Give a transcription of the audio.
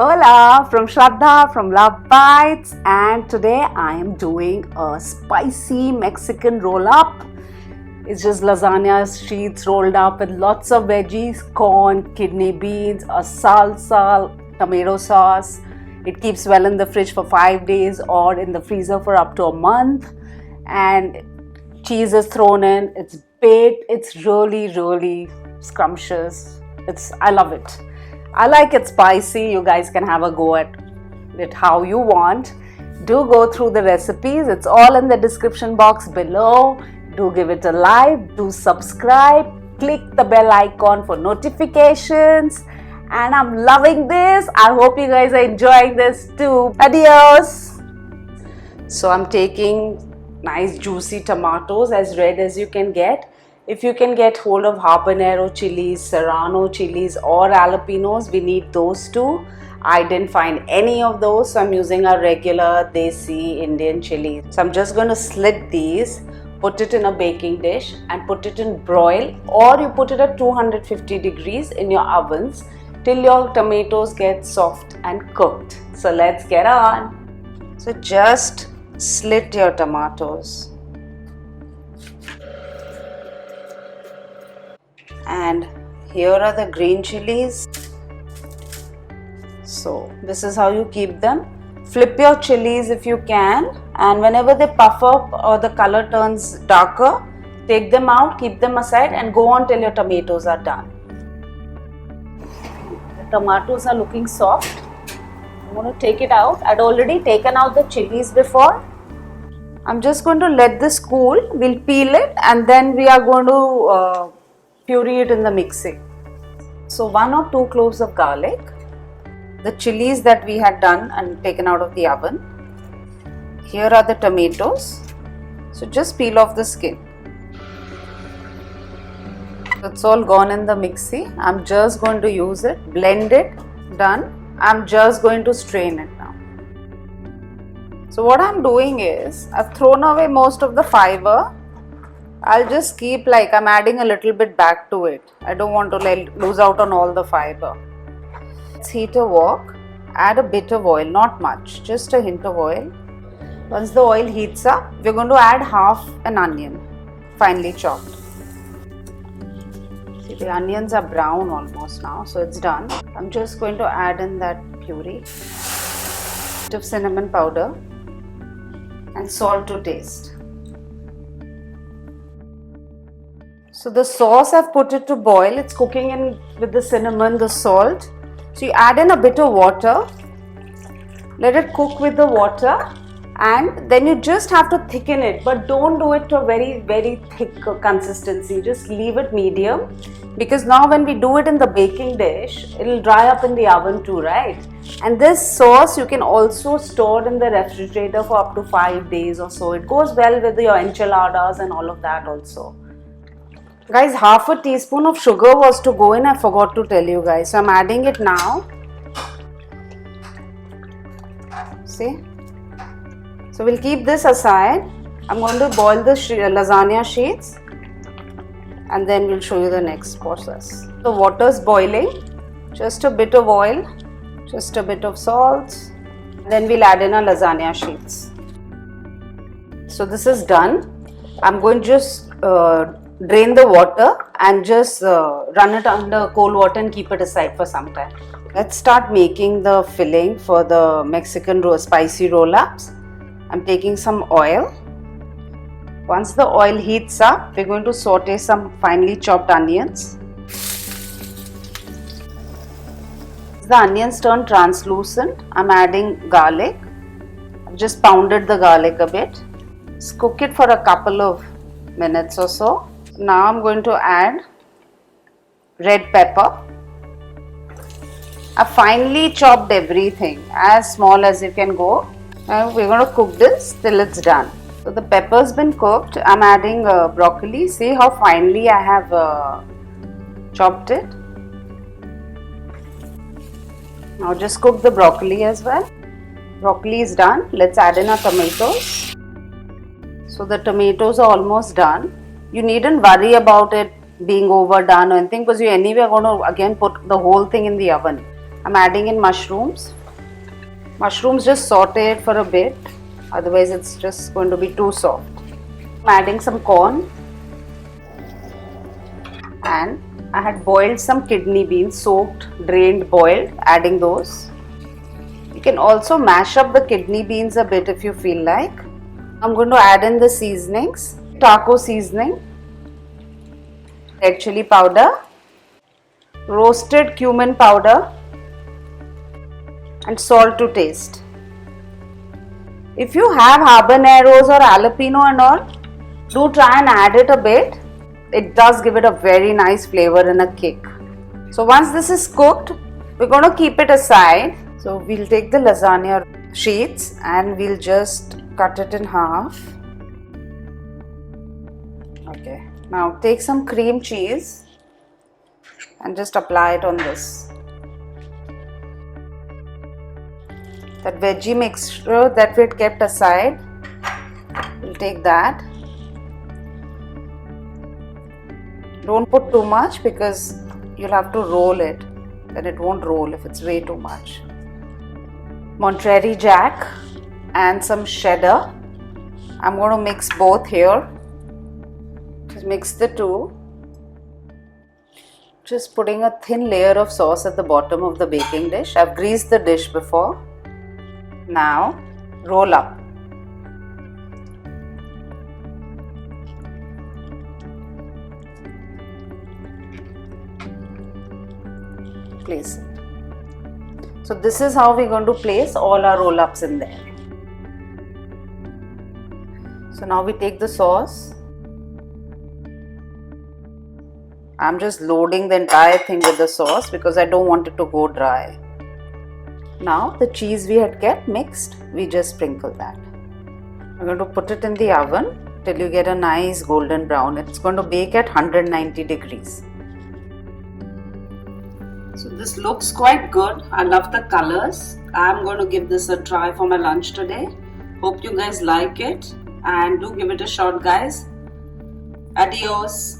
Hola, from Shraddha from Love Bites, and today I am doing a spicy Mexican roll up. It's just lasagna sheets rolled up with lots of veggies, corn, kidney beans, a salsa, tomato sauce. It keeps well in the fridge for 5 days or in the freezer for up to a month, and cheese is thrown in. It's baked. It's really scrumptious. I love it. I like it spicy. You guys can have a go at it how you want. Do go through the recipes. It's all in the description box below. Do give it a like. Do subscribe. Click the bell icon for notifications. And I'm loving this. I hope you guys are enjoying this too. Adios. So I'm taking nice juicy tomatoes, as red as you can get. If you can get hold of habanero chilies, serrano chilies or jalapenos, we need those too. I didn't find any of those, so I'm using a regular desi Indian chili. So I'm just going to slit these, put it in a baking dish and put it in broil, or you put it at 250 degrees in your ovens till your tomatoes get soft and cooked. So let's get on. So just slit your tomatoes. And here are the green chilies. So this is how you keep them. Flip your chilies if you can, and whenever they puff up or the color turns darker, take them out, keep them aside and go on till your tomatoes are done. The tomatoes are looking soft. I'm going to take it out. I'd already taken out the chilies before. I'm just going to let this cool. We'll peel it and then we are going to puree it in the mixing. So 1 or 2 cloves of garlic, the chilies that we had done and taken out of the oven. Here are the tomatoes. So just peel off the skin. It's all gone in the mixie. I'm just going to use it, blend it, done. I'm just going to strain it now. So what I'm doing is, I've thrown away most of the fiber. I'll just keep I'm adding a little bit back to it. I don't want to lose out on all the fiber. Let's heat a wok. Add a bit of oil, not much, just a hint of oil. Once the oil heats up, we're going to add half an onion, finely chopped. See, the onions are brown almost now, so it's done. I'm just going to add in that puree, bit of cinnamon powder and salt to taste. So the sauce, I've put it to boil. It's cooking in with the cinnamon, the salt. So you add in a bit of water, let it cook with the water, and then you just have to thicken it, but don't do it to a very thick consistency. Just leave it medium, because now when we do it in the baking dish, it'll dry up in the oven too, right? And this sauce you can also store in the refrigerator for up to 5 days or so. It goes well with your enchiladas and all of that also. Guys, half a teaspoon of sugar was to go in. I forgot to tell you guys. So I'm adding it now. See? So we'll keep this aside. I'm going to boil the lasagna sheets and then we'll show you the next process. The water's boiling. Just a bit of oil, just a bit of salt. Then we'll add in our lasagna sheets. So this is done. I'm going to just drain the water and just run it under cold water and keep it aside for some time. Let's start making the filling for the Mexican spicy roll-ups. I'm taking some oil. Once the oil heats up, we're going to saute some finely chopped onions. As the onions turn translucent, I'm adding garlic. I've just pounded the garlic a bit. Just cook it for a couple of minutes or so. Now I'm going to add red pepper. I finely chopped everything as small as you can go. Now we're going to cook this till it's done. So the pepper's been cooked. I'm adding broccoli. See how finely I have chopped it. Now just cook the broccoli as well. Broccoli is done. Let's add in our tomatoes. So the tomatoes are almost done. You needn't worry about it being overdone or anything, because you anyway are going to again put the whole thing in the oven. I'm adding in mushrooms. Mushrooms just saute it for a bit, otherwise it's just going to be too soft. I'm adding some corn, and I had boiled some kidney beans, soaked, drained, boiled, adding those. You can also mash up the kidney beans a bit if you feel like. I'm going to add in the seasonings, taco seasoning, red chili powder, roasted cumin powder, and salt to taste. If you have habaneros or jalapeno and all, do try and add it a bit. It does give it a very nice flavor and a kick. So once this is cooked, we're going to keep it aside. So we'll take the lasagna sheets and we'll just cut it in half. Okay, now take some cream cheese and just apply it on this. That veggie mixture that we had kept aside, we'll take that. Don't put too much because you'll have to roll it. Then it won't roll if it's way too much. Monterey Jack and some cheddar. I'm going to mix both here. Just mix the two. Just putting a thin layer of sauce at the bottom of the baking dish. I've greased the dish before. Now roll up. Place it. So this is how we're going to place all our roll-ups in there. So now we take the sauce. I'm just loading the entire thing with the sauce because I don't want it to go dry. Now the cheese we had kept mixed, we just sprinkle that. We're going to put it in the oven till you get a nice golden brown. It's going to bake at 190 degrees. So this looks quite good. I love the colors. I'm going to give this a try for my lunch today. Hope you guys like it and do give it a shot, guys. Adios.